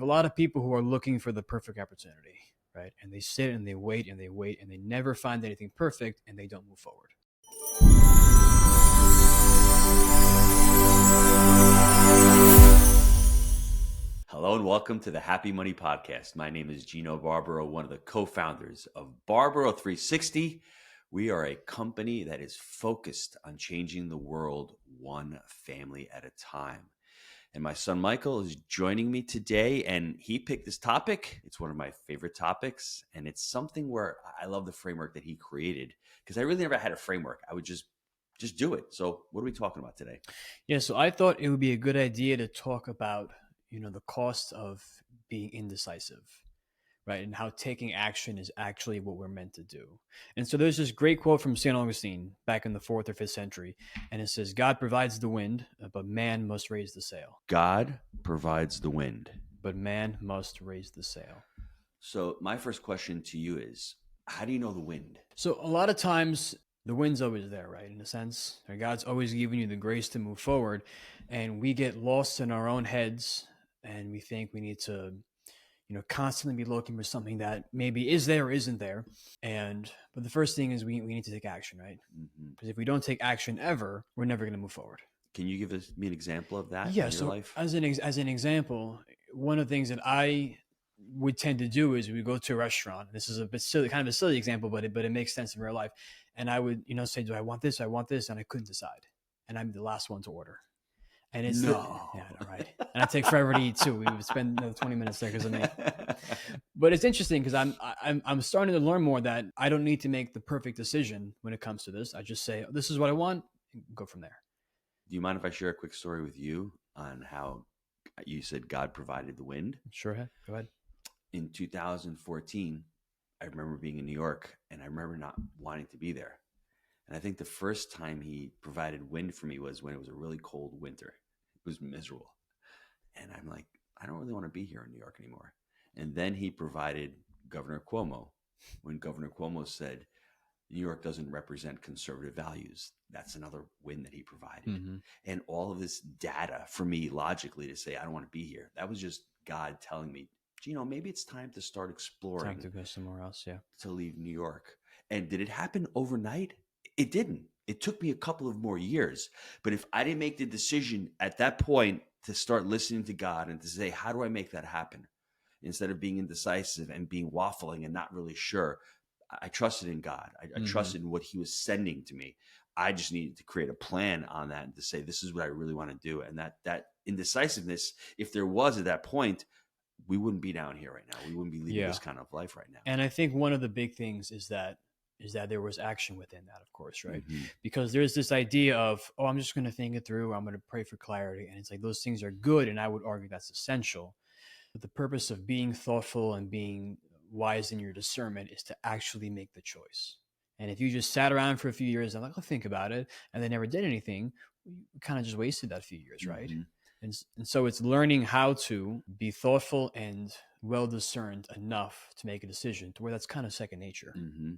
A lot of people who are looking for the perfect opportunity, right? And they sit and they wait and they wait and they never find anything perfect and they don't move forward. Hello and welcome to the Happy Money Podcast. My name is Gino Barbaro, one of the co-founders of Barbaro 360. We are a company that is focused on changing the world one family at a time. And my son Michael is joining me today, and he picked this topic. It's one of my favorite topics, and it's something where I love the framework that he created because I really never had a framework. I would just do it. So what are we talking about today? Yeah, so I thought it would be a good idea to talk about, the cost of being indecisive, right? And how taking action is actually what we're meant to do. And so there's this great quote from St. Augustine back in the 4th or 5th century, and it says, God provides the wind, but man must raise the sail. God provides the wind, but man must raise the sail. So my first question to you is, how do you know the wind? So a lot of times the wind's always there, right? In a sense, God's always giving you the grace to move forward, and we get lost in our own heads and we think we need to constantly be looking for something that maybe is there or isn't there. But the first thing is we need to take action, right? Because if we don't take action ever, we're never going to move forward. Can you give me an example of that in your life? As an example, one of the things that I would tend to do is we go to a restaurant. This is a bit silly, kind of a silly example, but it makes sense in real life. And I would, say, do I want this? I want this. And I couldn't decide. And I'm the last one to order. And it's right. And I take forever to eat too. We would spend 20 minutes there because of me. But it's interesting because I'm starting to learn more that I don't need to make the perfect decision when it comes to this. I just say, this is what I want, and go from there. Do you mind if I share a quick story with you on how you said God provided the wind? Sure, go ahead. In 2014, I remember being in New York, and I remember not wanting to be there. And I think the first time he provided wind for me was when it was a really cold winter. It was miserable. And I'm like, I don't really want to be here in New York anymore. And then he provided Governor Cuomo. When Governor Cuomo said, New York doesn't represent conservative values, that's another win that he provided. Mm-hmm. And all of this data for me logically to say, I don't want to be here. That was just God telling me, Gino, maybe it's time to start exploring. Time to go somewhere else, yeah. To leave New York. And did it happen overnight? It didn't. It took me a couple of more years. But if I didn't make the decision at that point to start listening to God and to say, how do I make that happen? Instead of being indecisive and being waffling and not really sure, I trusted in God. I trusted in what he was sending to me. I just needed to create a plan on that and to say, this is what I really want to do. And that indecisiveness, if there was at that point, we wouldn't be down here right now. We wouldn't be leading this kind of life right now. And I think one of the big things is that there was action within that, of course, right? Mm-hmm. Because there's this idea of, I'm just going to think it through. I'm going to pray for clarity. And it's like, those things are good. And I would argue that's essential. But the purpose of being thoughtful and being wise in your discernment is to actually make the choice. And if you just sat around for a few years and I'll think about it, and they never did anything, you kind of just wasted that few years, right? Mm-hmm. And so it's learning how to be thoughtful and well discerned enough to make a decision to where that's kind of second nature. Mm-hmm.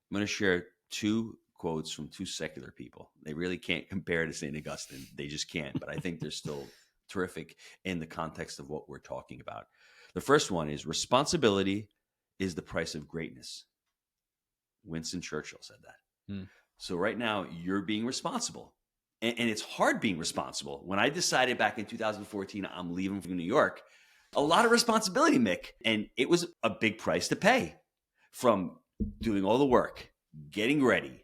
I'm going to share two quotes from two secular people. They really can't compare to St. Augustine. They just can't, but I think they're still terrific in the context of what we're talking about. The first one is, responsibility is the price of greatness. Winston Churchill said that. So right now you're being responsible, and it's hard being responsible. When I decided back in 2014, I'm leaving from New York, a lot of responsibility, Mick, and it was a big price to pay, from doing all the work, getting ready,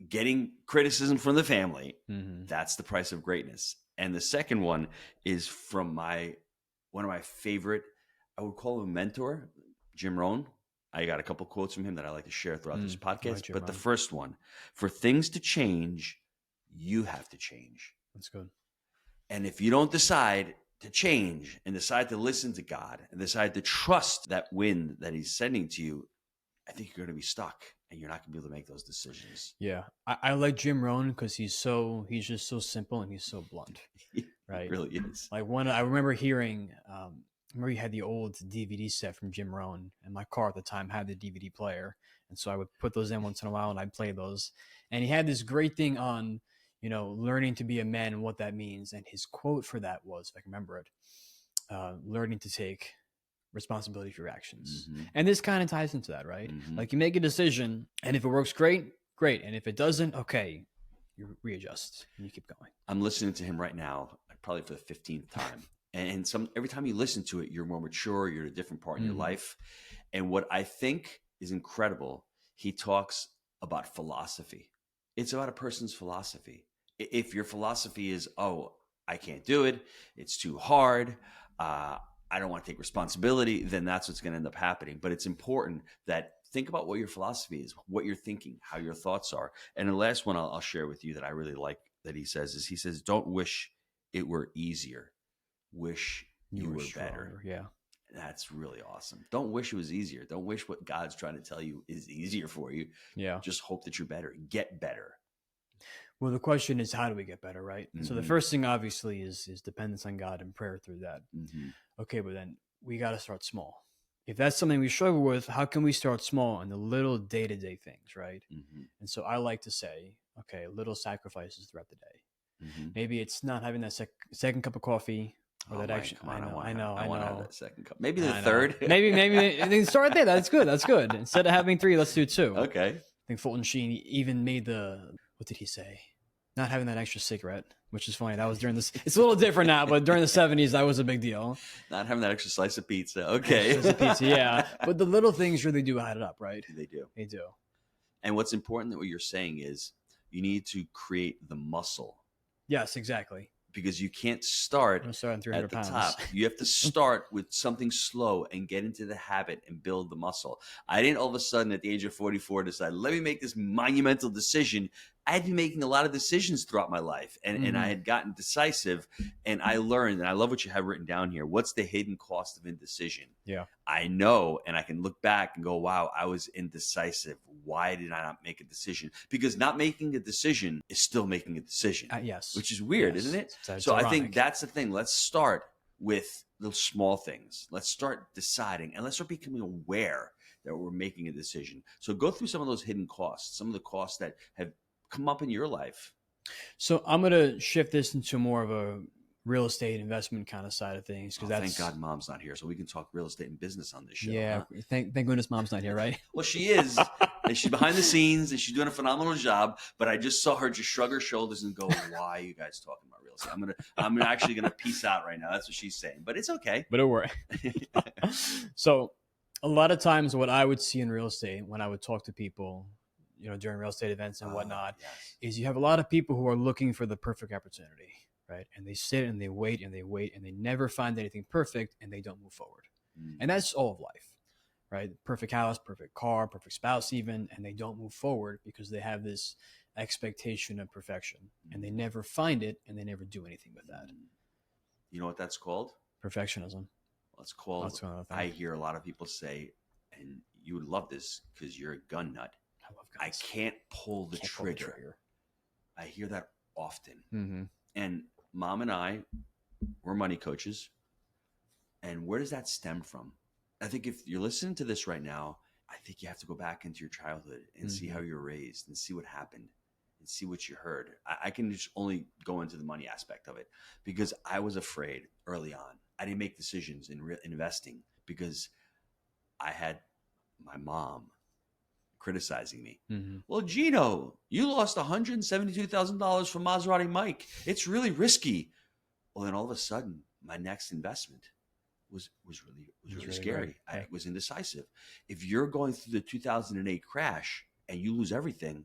getting criticism from the family. Mm-hmm. That's the price of greatness. And the second one is from one of my favorite, I would call him a mentor, Jim Rohn. I got a couple quotes from him that I like to share throughout this podcast. But the first one, for things to change, you have to change. That's good. And if you don't decide to change and decide to listen to God and decide to trust that wind that he's sending to you, I think you're going to be stuck and you're not going to be able to make those decisions. Yeah. I like Jim Rohn because he's just so simple and he's so blunt, right? It really is. Like I remember hearing, he had the old DVD set from Jim Rohn, and my car at the time had the DVD player. And so I would put those in once in a while and I'd play those. And he had this great thing on, learning to be a man and what that means. And his quote for that was, if I can remember it, learning to take responsibility for your actions. Mm-hmm. And this kind of ties into that, right? Mm-hmm. Like you make a decision, and if it works, great. And if it doesn't, okay, you readjust and you keep going. I'm listening to him right now, probably for the 15th time. And every time you listen to it, you're more mature, you're at a different part in your life. And what I think is incredible, he talks about philosophy. It's about a person's philosophy. If your philosophy is, oh, I can't do it, it's too hard, I don't want to take responsibility, then that's what's going to end up happening. But it's important that think about what your philosophy is, what you're thinking, how your thoughts are. And the last one I'll share with you that I really like that he says, don't wish it were easier. Wish you were better. Yeah. That's really awesome. Don't wish it was easier. Don't wish what God's trying to tell you is easier for you. Yeah. Just hope that you're better. Get better. Well, the question is, how do we get better, right? Mm-hmm. So the first thing obviously is dependence on God and prayer through that. Mm-hmm. Okay, but then we got to start small. If that's something we struggle with, how can we start small on the little day-to-day things, right? Mm-hmm. And so I like to say, okay, little sacrifices throughout the day. Mm-hmm. Maybe it's not having that second cup of coffee. Or that actually, I want to have that second cup. Maybe the third. maybe start there. That's good. Instead of having 3, let's do 2. Okay. I think Fulton Sheen even made what did he say? Not having that extra cigarette, which is funny. That was during this. It's a little different now, but during the 70s, that was a big deal. Not having that extra slice of pizza. Okay. Slice of pizza, yeah. But the little things really do add it up, right? They do. They do. And what's important that what you're saying is you need to create the muscle. Yes, exactly. Because you can't start at the top. You have to start with something slow and get into the habit and build the muscle. I didn't all of a sudden at the age of 44 decide, let me make this monumental decision. I had been making a lot of decisions throughout my life, and I had gotten decisive, and I learned, and I love what you have written down here. What's the hidden cost of indecision? Yeah. I know, and I can look back and go, wow, I was indecisive. Why did I not make a decision? Because not making a decision is still making a decision. Yes. Which is weird, isn't it? So ironic. I think that's the thing. Let's start with those small things. Let's start deciding, and let's start becoming aware that we're making a decision. So go through some of those hidden costs, some of the costs that have come up in your life. So I'm going to shift this into more of a real estate investment kind of side of things. Thank God Mom's not here, so we can talk real estate and business on this show. Yeah, huh? Thank goodness Mom's not here, right? Well, she is. And she's behind the scenes, and she's doing a phenomenal job. But I just saw her just shrug her shoulders and go, "Why are you guys talking about real estate?" I'm actually gonna peace out right now. That's what she's saying, but it's okay. But don't worry. So, a lot of times, what I would see in real estate when I would talk to people, during real estate events and whatnot, is you have a lot of people who are looking for the perfect opportunity, right? And they sit and they wait and they wait and they never find anything perfect and they don't move forward. And that's all of life, right? Perfect house, perfect car, perfect spouse even, and they don't move forward because they have this expectation of perfection and they never find it and they never do anything with that. You know what that's called? Perfectionism. Well, it's called, I hear a lot of people say, and you would love this because you're a gun nut. I can't pull the trigger. I hear that often. Mm-hmm. And Mom and I, we're money coaches. And where does that stem from? I think if you're listening to this right now, I think you have to go back into your childhood and see how you're raised and see what happened and see what you heard. I can just only go into the money aspect of it because I was afraid early on. I didn't make decisions in investing because I had my mom criticizing me. Mm-hmm. Well, Gino, you lost $172,000 from Maserati Mike. It's really risky. Well, then all of a sudden, my next investment was really scary. I was indecisive. If you're going through the 2008 crash and you lose everything,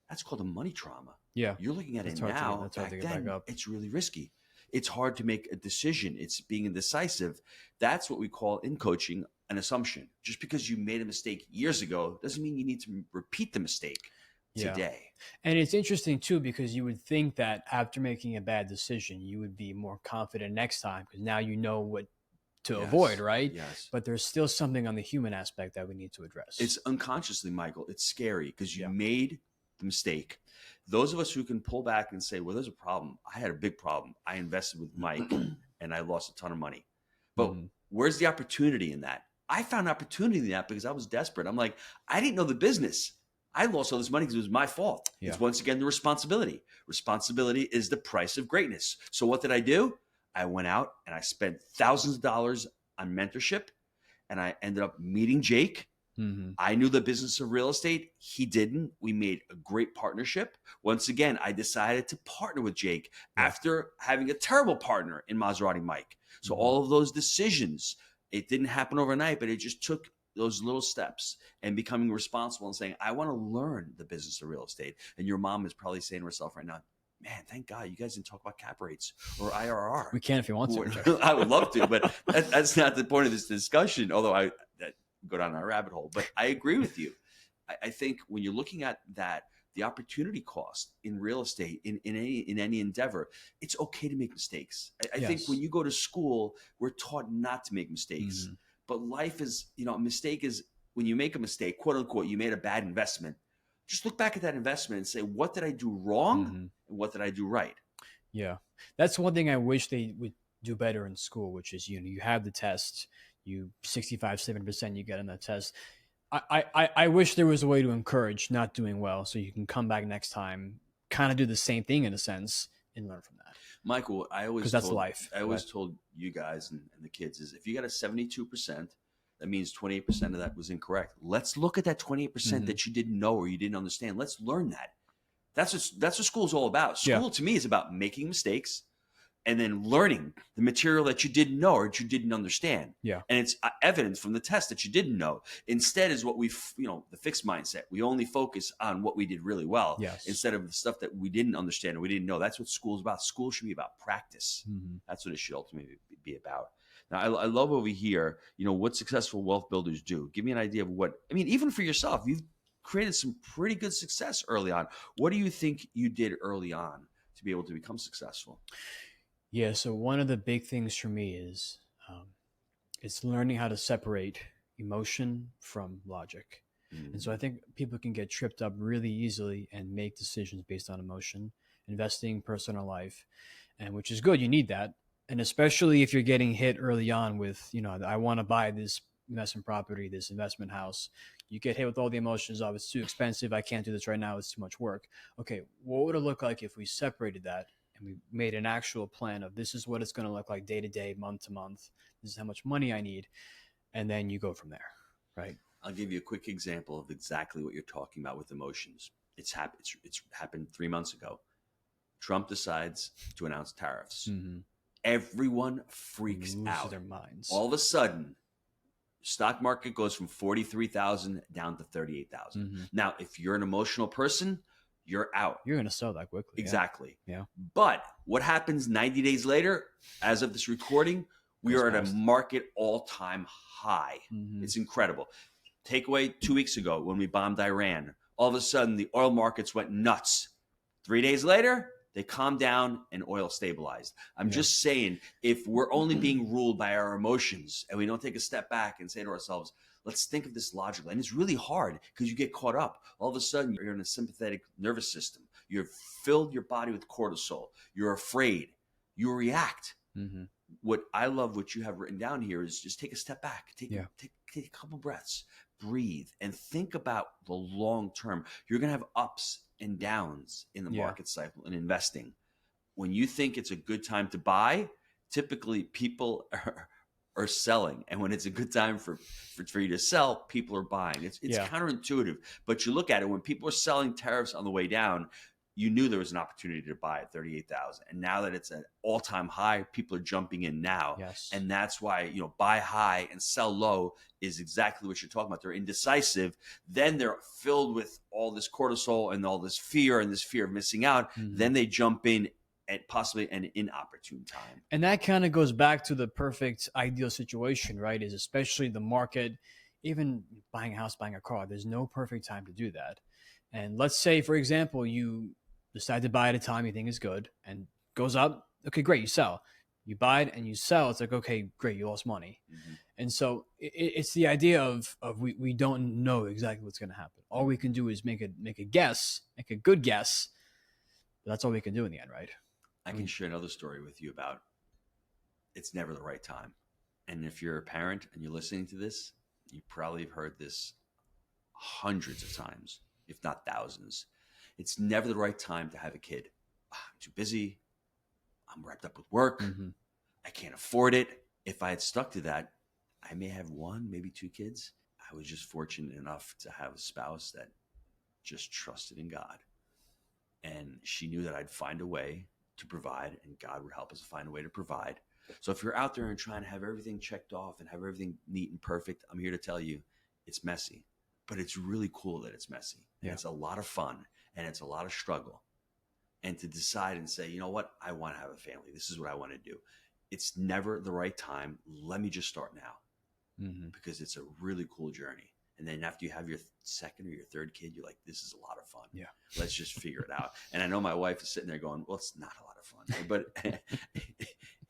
that's called a money trauma. Yeah, you're looking at it now. Back then, it's really risky. It's hard to make a decision. It's being indecisive. That's what we call in coaching an assumption. Just because you made a mistake years ago doesn't mean you need to repeat the mistake today. And it's interesting too, because you would think that after making a bad decision, you would be more confident next time because now you know what to avoid, right? Yes. But there's still something on the human aspect that we need to address. It's unconsciously, Michael. It's scary because you made the mistake. Those of us who can pull back and say, well, there's a problem. I had a big problem. I invested with Mike and I lost a ton of money. But where's the opportunity in that? I found opportunity in that because I was desperate. I'm like, I didn't know the business. I lost all this money because it was my fault. Yeah. It's once again the responsibility. Responsibility is the price of greatness. So what did I do? I went out and I spent thousands of dollars on mentorship, and I ended up meeting Jake. Mm-hmm. I knew the business of real estate. He didn't. We made a great partnership. Once again, I decided to partner with Jake after having a terrible partner in Maserati Mike. So all of those decisions, it didn't happen overnight, but it just took those little steps and becoming responsible and saying, I want to learn the business of real estate. And your mom is probably saying to herself right now, man, thank God you guys didn't talk about cap rates or IRR. We can if you want to. I would love to, but that's not the point of this discussion, although I go down that rabbit hole. But I agree with you. I think when you're looking at that, the opportunity cost in real estate, in any endeavor, it's okay to make mistakes. I think when you go to school, we're taught not to make mistakes. But life is, a mistake is when you make a mistake, quote unquote, you made a bad investment. Just look back at that investment and say, what did I do wrong and what did I do right? Yeah. That's one thing I wish they would do better in school, which is, you have the test, you 65-70% you get on that test. I wish there was a way to encourage not doing well so you can come back next time, kind of do the same thing in a sense and learn from that. Michael, I always that's life. I always told you guys and the kids is if you got a 72%, that means 28% of that was incorrect. Let's look at that 28% that you didn't know or you didn't understand. Let's learn that. That's what school's all about. School to me is about making mistakes and then learning the material that you didn't know or that you didn't understand. Yeah. And it's evidence from the test that you didn't know. Instead is what the fixed mindset. We only focus on what we did really well instead of the stuff that we didn't understand or we didn't know. That's what school's about. School should be about practice. That's what it should ultimately be about. Now, I love over here, what successful wealth builders do. Give me an idea of even for yourself, you've created some pretty good success early on. What do you think you did early on to be able to become successful? Yeah. So one of the big things for me is it's learning how to separate emotion from logic. And so I think people can get tripped up really easily and make decisions based on emotion, investing, personal life, and which is good. You need that. And especially if you're getting hit early on with, I want to buy this investment property, this investment house, you get hit with all the emotions of it's too expensive. I can't do this right now. It's too much work. Okay. What would it look like if we separated that and we made an actual plan of this is what it's going to look like day to day, month to month. This is how much money I need. And then you go from there. Right. I'll give you a quick example of exactly what you're talking about with emotions. It's happened 3 months ago. Trump decides to announce tariffs. Everyone freaks out. Their minds. All of a sudden, stock market goes from 43,000 down to 38,000. Now, if you're an emotional person, you're out. You're going to sell that quickly. Exactly. Yeah. But what happens 90 days later, as of this recording, we are at a market all-time high. It's incredible. Take away 2 weeks ago when we bombed Iran. All of a sudden, the oil markets went nuts. 3 days later, they calmed down and oil stabilized. I'm just saying, if we're only being ruled by our emotions and we don't take a step back and say to ourselves, let's think of this logically. And it's really hard because you get caught up. All of a sudden, you're in a sympathetic nervous system. You've filled your body with cortisol. You're afraid. You react. What I love, what you have written down here is just take a step back. Take a couple breaths. Breathe and think about the long term. You're going to have ups and downs in the market cycle and investing. When you think it's a good time to buy, typically people are selling. And when it's a good time for you to sell, people are buying. It's counterintuitive. But you look at it, when people are selling tariffs on the way down, you knew there was an opportunity to buy at 38,000. And now that it's at all-time high, people are jumping in now. And that's why, buy high and sell low is exactly what you're talking about. They're indecisive. Then they're filled with all this cortisol and all this fear and this fear of missing out. Then they jump in at possibly an inopportune time. And that kind of goes back to the perfect ideal situation, right? Is especially the market, even buying a house, buying a car, there's no perfect time to do that. And let's say, for example, you decide to buy at a time you think is good and goes up. Okay, great. You sell. You buy it and you sell. It's like, okay, great. You lost money. And so it's the idea of we don't know exactly what's going to happen. All we can do is make a guess, make a good guess. But that's all we can do in the end, right? I can share another story with you about it's never the right time. And if you're a parent and you're listening to this, you probably have heard this hundreds of times, if not thousands. It's never the right time to have a kid. I'm too busy. I'm wrapped up with work. I can't afford it. If I had stuck to that, I may have one, maybe two kids. I was just fortunate enough to have a spouse that just trusted in God. And she knew that I'd find a way to provide, and God would help us find a way to provide. So if you're out there and trying to have everything checked off and have everything neat and perfect, I'm here to tell you it's messy, but it's really cool that it's messy. And it's a lot of fun, and it's a lot of struggle. And to decide and say, you know what, I want to have a family. This is what I want to do. It's never the right time. Let me just start now, because it's a really cool journey. And then after you have your second or your third kid, you're like, this is a lot of fun. Yeah. Let's just figure it out. And I know my wife is sitting there going, well, it's not a lot of fun, but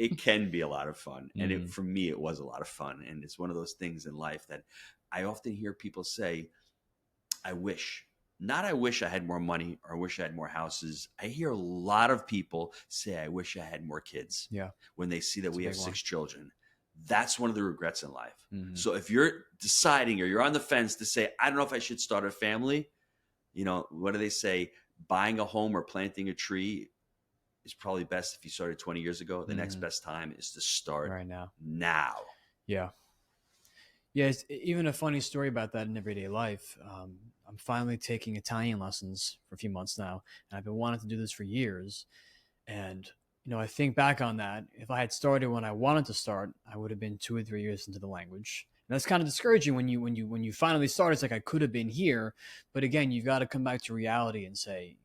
it can be a lot of fun. And for me, it was a lot of fun. And it's one of those things in life that I often hear people say, I wish I had more money, or I wish I had more houses. I hear a lot of people say, I wish I had more kids. Yeah. When they see that we have 6 children. That's one of the regrets in life. So if you're deciding, or you're on the fence to say, I don't know if I should start a family, you know, what do they say? Buying a home or planting a tree is probably best if you started 20 years ago. The next best time is to start right now. Yeah. Yeah. It's even a funny story about that in everyday life. I'm finally taking Italian lessons for a few months now, and I've been wanting to do this for years. And you know, I think back on that. If I had started when I wanted to start, I would have been 2 or 3 years into the language. And that's kind of discouraging when you finally start. It's like, I could have been here, but again, you've got to come back to reality and say,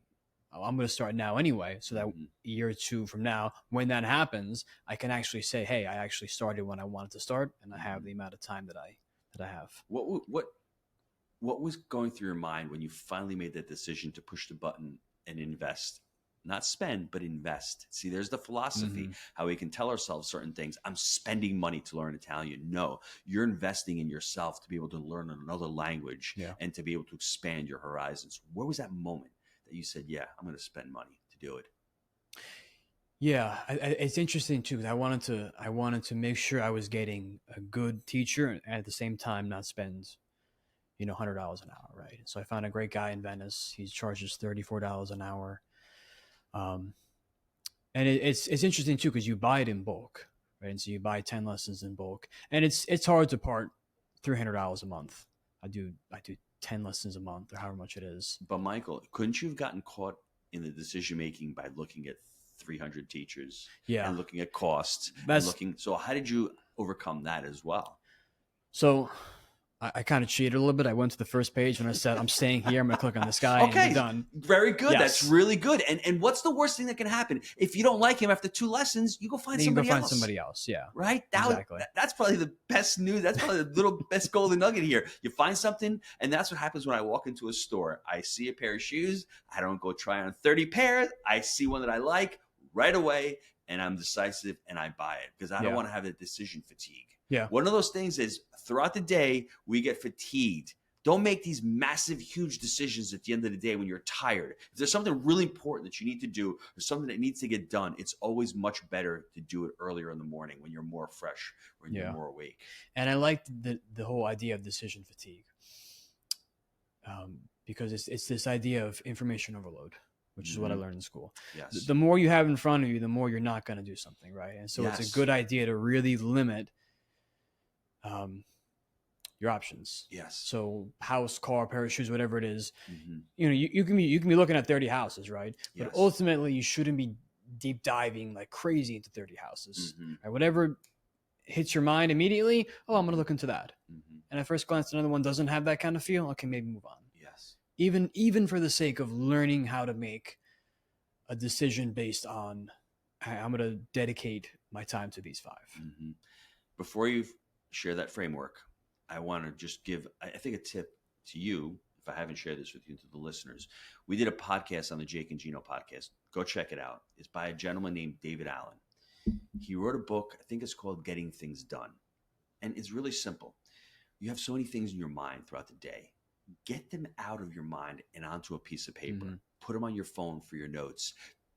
oh, I'm going to start now anyway, so that a year or two from now, when that happens, I can actually say, hey, I actually started when I wanted to start, and I have the amount of time that I have. What was going through your mind when you finally made that decision to push the button and invest? Not spend, but invest. See, there's the philosophy, how we can tell ourselves certain things. I'm spending money to learn Italian. No, you're investing in yourself to be able to learn another language and to be able to expand your horizons. Where was that moment that you said, yeah, I'm going to spend money to do it? Yeah, it's interesting too, because I wanted to make sure I was getting a good teacher, and at the same time not spend, $100 an hour, right? So I found a great guy in Venice. He charges $34 an hour. And it's interesting too, because you buy it in bulk, right? And so you buy 10 lessons in bulk, and it's hard to part $300 a month. I do 10 lessons a month, or however much it is. But Michael, couldn't you have gotten caught in the decision making by looking at 300 teachers and looking at costs so how did you overcome that as well? So I kind of cheated a little bit. I went to the first page and I said, I'm staying here. I'm going to click on this guy. Okay. And done. Very good. Yes. That's really good. And what's the worst thing that can happen? If you don't like him after 2 lessons, you go find somebody else. Somebody else. Yeah. Right. Exactly. That's probably the best news. That's probably the little best golden nugget here. You find something. And that's what happens when I walk into a store. I see a pair of shoes. I don't go try on 30 pairs. I see one that I like right away, and I'm decisive and I buy it, because I don't want to have that decision fatigue. Yeah. One of those things is, throughout the day, we get fatigued. Don't make these massive, huge decisions at the end of the day when you're tired. If there's something really important that you need to do, or something that needs to get done, it's always much better to do it earlier in the morning when you're more fresh, when you're more awake. And I like the whole idea of decision fatigue, because it's this idea of information overload, which is what I learned in school. Yes. The more you have in front of you, the more you're not going to do something, right? And so it's a good idea to really limit your options. Yes. So house, car, pair of shoes, whatever it is, you can be looking at 30 houses, right? But ultimately, you shouldn't be deep diving like crazy into 30 houses. Right? Whatever hits your mind immediately, I'm going to look into that. And at first glance, another one doesn't have that kind of feel. Okay, maybe move on. Yes. Even for the sake of learning how to make a decision based on, I'm going to dedicate my time to these 5. Before you share that framework, I want to just give, I think, a tip to you, if I haven't shared this with you, to the listeners. We did a podcast on the Jake and Gino podcast. Go check it out. It's by a gentleman named David Allen. He wrote a book, I think it's called Getting Things Done. And it's really simple. You have so many things in your mind throughout the day. Get them out of your mind and onto a piece of paper. Put them on your phone for your notes.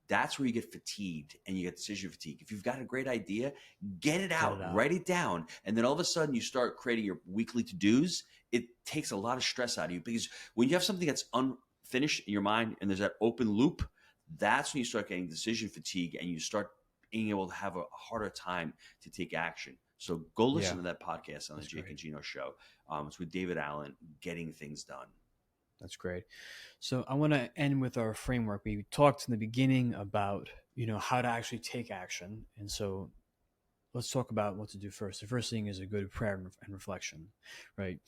That's where you get fatigued and you get decision fatigue. If you've got a great idea, get it out, write it down. And then all of a sudden you start creating your weekly to-dos. It takes a lot of stress out of you, because when you have something that's unfinished in your mind and there's that open loop, that's when you start getting decision fatigue and you start being able to have a harder time to take action. So go listen Yeah. to that podcast on the That's Jake great. and Gino show. It's with David Allen, Getting Things Done. That's great. So I want to end with our framework. We talked in the beginning about, how to actually take action. And so let's talk about what to do first. The first thing is a good prayer and reflection, right?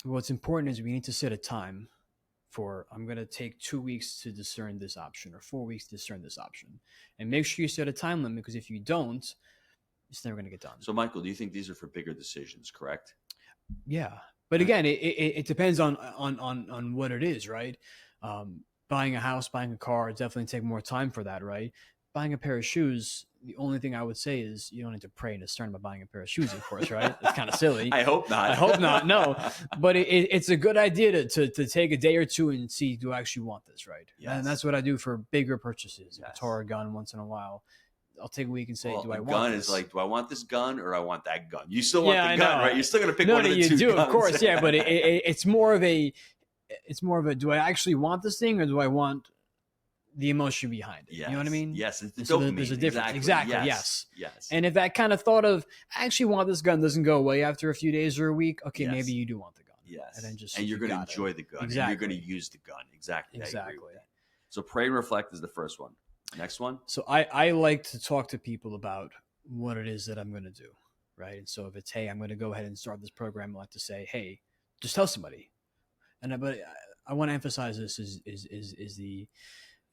What's important is we need to set a time for, I'm going to take 2 weeks to discern this option or 4 weeks to discern this option. And make sure you set a time limit, because if you don't, it's never going to get done. So, Michael, do you think these are for bigger decisions, correct? Yeah. But again, it depends on what it is, right? Buying a house, buying a car, definitely take more time for that, right? Buying a pair of shoes, the only thing I would say is you don't need to pray and discern about buying a pair of shoes, of course, right? It's kind of silly. I hope not. I hope not. No, but it's a good idea to take a day or two and see, do I actually want this, right? Yes. And that's what I do for bigger purchases. Yes. A guitar, a gun, once in a while. I'll take a week and say, well, do I want gun this? is like, do I want this gun or I want that gun? You still want Yeah, the gun, know. right? You're still going to pick No, one of the you two do, guns. of course, yeah. But it's more of a, do I actually want this thing, or do I want the emotion behind it? Yes. You know what I mean? Yes, it's the So dopamine. there's a difference. Exactly. Yes. Yes. And if that kind of thought of, I actually want this gun, doesn't go away after a few days or a week, okay, Yes. maybe you do want the gun. Yes. And then just, and you're going to got it. enjoy the gun. Exactly. And you're going to use the gun. Exactly. I agree Exactly. with that. So pray and reflect is the first one. Next one. So I like to talk to people about what it is that I'm going to do, right? And so if it's, hey, I'm going to go ahead and start this program, I like to say, hey, just tell somebody. And but I want to emphasize this is the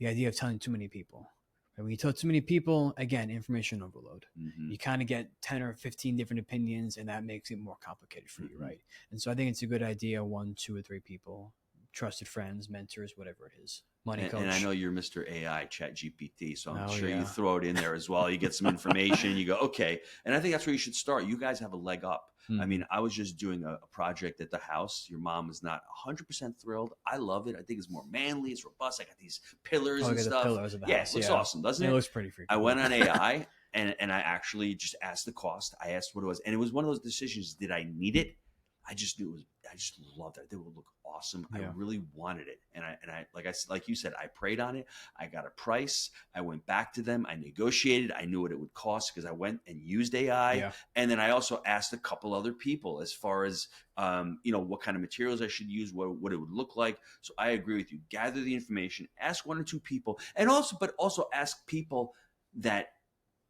idea of telling too many people. And when you tell too many people, again, information overload. Mm-hmm. You kind of get 10 or 15 different opinions, and that makes it more complicated for you, right? And so I think it's a good idea, 1, 2, or 3 people, trusted friends, mentors, whatever it is. Money coach. And I know you're Mr. AI, Chat GPT, so I'm sure yeah. you throw it in there as well. You get some information, you go, okay. And I think that's where you should start. You guys have a leg up. Mm-hmm. I mean, I was just doing a project at the house. Your mom is not 100% thrilled. I love it. I think it's more manly. It's robust. I got these pillars and stuff. The pillars of the house. It looks awesome, doesn't it? It looks pretty freaky. I went on AI and I actually just asked the cost. I asked what it was. And it was one of those decisions. Did I need it? I just knew it was. I just loved it. It would look awesome. Yeah. I really wanted it, and I like you said, I prayed on it. I got a price. I went back to them. I negotiated. I knew what it would cost because I went and used AI, and then I also asked a couple other people as far as what kind of materials I should use, what it would look like. So I agree with you. Gather the information. Ask 1 or 2 people, and also ask people that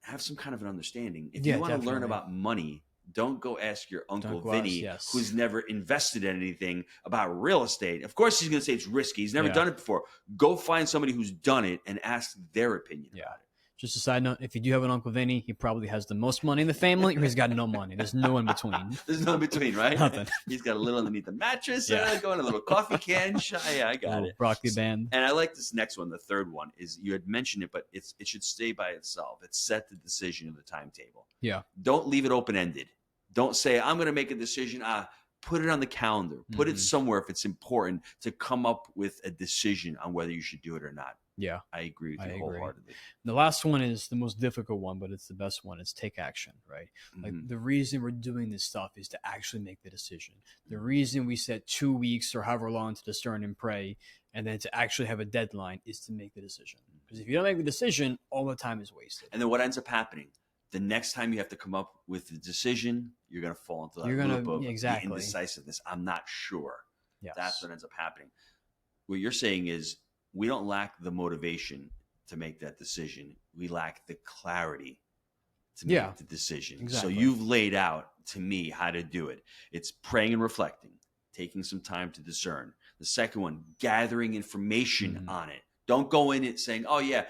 have some kind of an understanding. If you want to learn about money, don't go ask your Uncle Vinny, who's never invested in anything about real estate. Of course, he's going to say it's risky. He's never done it before. Go find somebody who's done it and ask their opinion about it. Just a side note, if you do have an Uncle Vinny, he probably has the most money in the family, or he's got no money. There's no in between. There's no in between, right? Nothing. He's got a little underneath the mattress, going a little coffee can. Yeah, I got it. Broccoli band. And I like this next one. The third one is, you had mentioned it, but it should stay by itself. It's set the decision of the timetable. Yeah. Don't leave it open-ended. Don't say, I'm going to make a decision. Put it on the calendar. Put it somewhere if it's important to come up with a decision on whether you should do it or not. Yeah. I agree with you wholeheartedly. The last one is the most difficult one, but it's the best one. It's take action, right? Like the reason we're doing this stuff is to actually make the decision. The reason we set 2 weeks or however long to discern and pray, and then to actually have a deadline, is to make the decision. Because if you don't make the decision, all the time is wasted. And then what ends up happening? The next time you have to come up with the decision, you're going to fall into that loop of indecisiveness. I'm not sure. Yes. That's what ends up happening. What you're saying is, we don't lack the motivation to make that decision. We lack the clarity to make the decision. Exactly. So you've laid out to me how to do it. It's praying and reflecting, taking some time to discern. The second one, gathering information on it. Don't go in it saying, oh yeah,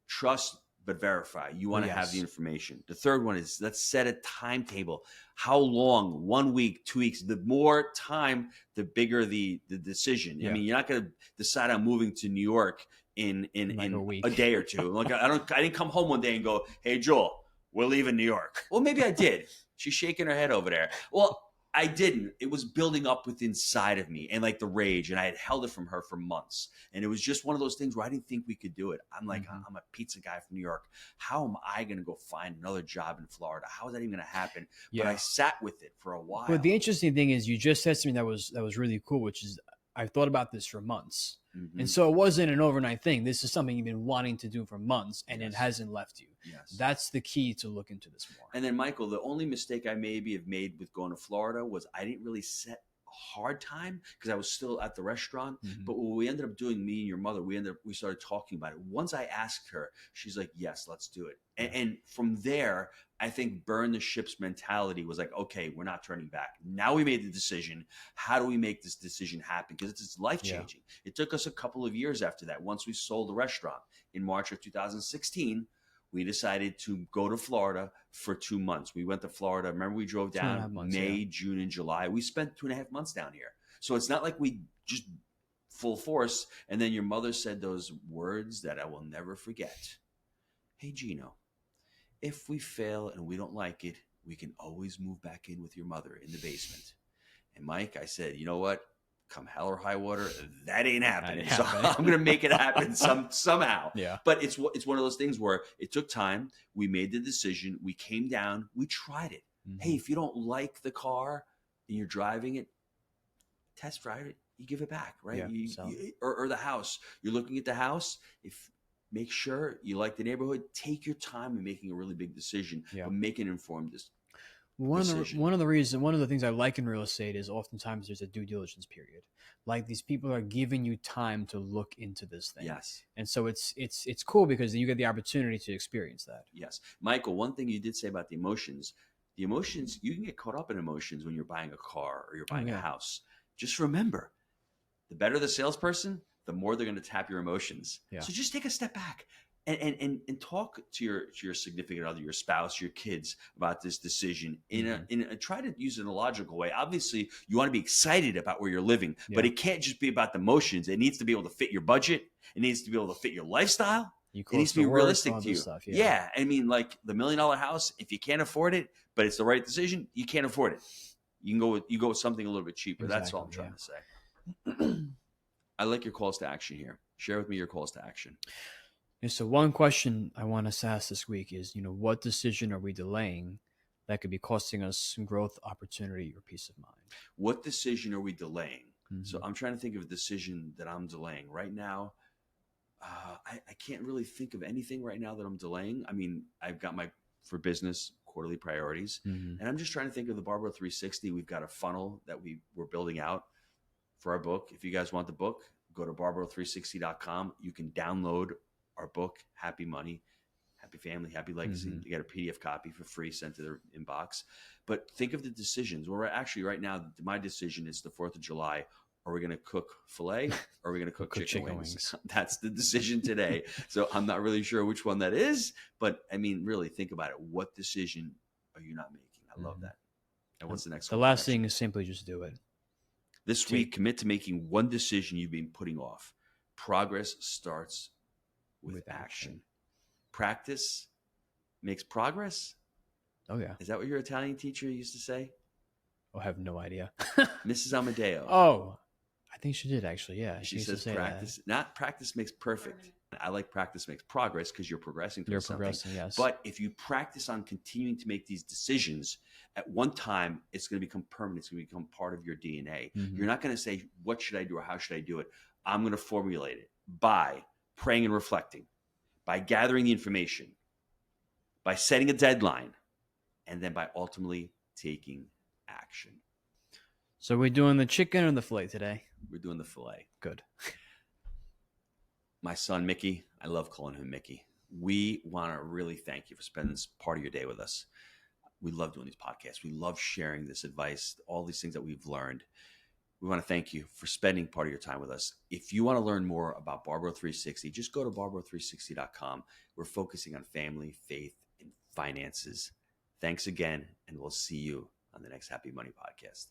trust but verify. You want to have the information. The third one is, let's set a timetable. How long? 1 week, 2 weeks. The more time, the bigger the decision. Yeah. I mean, you're not going to decide on moving to New York in a day or two. Like I didn't come home one day and go, hey Joel, we're leaving New York. Well, maybe I did. She's shaking her head over there. Well, I didn't. It was building up with inside of me, and like the rage, and I had held it from her for months. And it was just one of those things where I didn't think we could do it. I'm like, I'm a pizza guy from New York. How am I going to go find another job in Florida? How is that even going to happen? Yeah. But I sat with it for a while. But the interesting thing is, you just said something that was really cool, which is, I've thought about this for months. Mm-hmm. And so it wasn't an overnight thing. This is something you've been wanting to do for months, and Yes. it hasn't left you. Yes. That's the key to look into this more. And then, Michael, the only mistake I maybe have made with going to Florida was I didn't really set a hard time because I was still at the restaurant. Mhm. But what we ended up doing, me and your mother, we started talking about it. Once I asked her, she's like, yes, let's do it. And from there, I think burn the ships mentality was like, okay, we're not turning back. Now we made the decision. How do we make this decision happen? Because it's life changing. Yeah. It took us a couple of years after that. Once we sold the restaurant in March of 2016, we decided to go to Florida for 2 months. We went to Florida. Remember, we drove down months, May, June, and July. We spent 2.5 months down here. So it's not like we just full force. And then your mother said those words that I will never forget. Hey, Gino, if we fail and we don't like it, we can always move back in with your mother in the basement. And Mike, I said, you know what? Come hell or high water, that ain't happening. So I'm going to make it happen somehow. Yeah. But it's one of those things where it took time. We made the decision. We came down. We tried it. Mm-hmm. Hey, if you don't like the car and you're driving it, test drive it. You give it back, right? Yeah, or the house. You're looking at the house. Make sure you like the neighborhood. Take your time in making a really big decision, but make an informed decision. One of the things I like in real estate is oftentimes there's a due diligence period. Like these people are giving you time to look into this thing. Yes. And so it's cool because you get the opportunity to experience that. Yes. Michael, one thing you did say about the emotions, you can get caught up in emotions when you're buying a car or you're buying a house. Just remember, the better the salesperson, the more they're going to tap your emotions. Yeah. So just take a step back. And talk to your significant other, your spouse, your kids about this decision try to use it in a logical way. Obviously, you want to be excited about where you're living, but it can't just be about the emotions. It needs to be able to fit your budget. It needs to be able to fit your lifestyle. It needs to be realistic to you. Stuff, yeah. I mean, like the $1 million house, if you can't afford it, but it's the right decision, you can't afford it. You go with something a little bit cheaper. Exactly, that's all I'm trying to say. I like your calls to action here. Share with me your calls to action. And so one question I want us to ask this week is, what decision are we delaying that could be costing us some growth, opportunity, or peace of mind? What decision are we delaying? Mm-hmm. So I'm trying to think of a decision that I'm delaying right now. I can't really think of anything right now that I'm delaying. I mean, I've got my, for business, quarterly priorities. Mm-hmm. And I'm just trying to think of the Barbaro 360. We've got a funnel that we're building out for our book. If you guys want the book, go to barbaro360.com. You can download our book, Happy Money, Happy Family, Happy Legacy. Mm-hmm. You get a PDF copy for free sent to their inbox. But think of the decisions. Well, actually, right now, my decision is the 4th of July. Are we going to cook filet or are we going to cook chicken wings? That's the decision today. So I'm not really sure which one that is. But, I mean, really think about it. What decision are you not making? I love that. And what's the next one? The last thing is simply just do it. This week, commit to making one decision you've been putting off. Progress starts with action. Practice makes progress. Oh, yeah. Is that what your Italian teacher used to say? Oh, I have no idea. Mrs. Amadeo. Oh, I think she did actually. Yeah. She says practice, not practice makes perfect. I like practice makes progress because you're progressing towards something. You're progressing, yes. But if you practice on continuing to make these decisions, at one time, it's going to become permanent. It's going to become part of your DNA. Mm-hmm. You're not going to say, what should I do or how should I do it? I'm going to formulate it by praying and reflecting, by gathering the information, by setting a deadline, and then by ultimately taking action. So we're doing the chicken or the filet today? We're doing the filet. Good. My son, Mickey, I love calling him Mickey. We want to really thank you for spending this part of your day with us. We love doing these podcasts. We love sharing this advice, all these things that we've learned. We want to thank you for spending part of your time with us. If you want to learn more about Barbaro 360, just go to barbaro360.com. We're focusing on family, faith, and finances. Thanks again, and we'll see you on the next Happy Money podcast.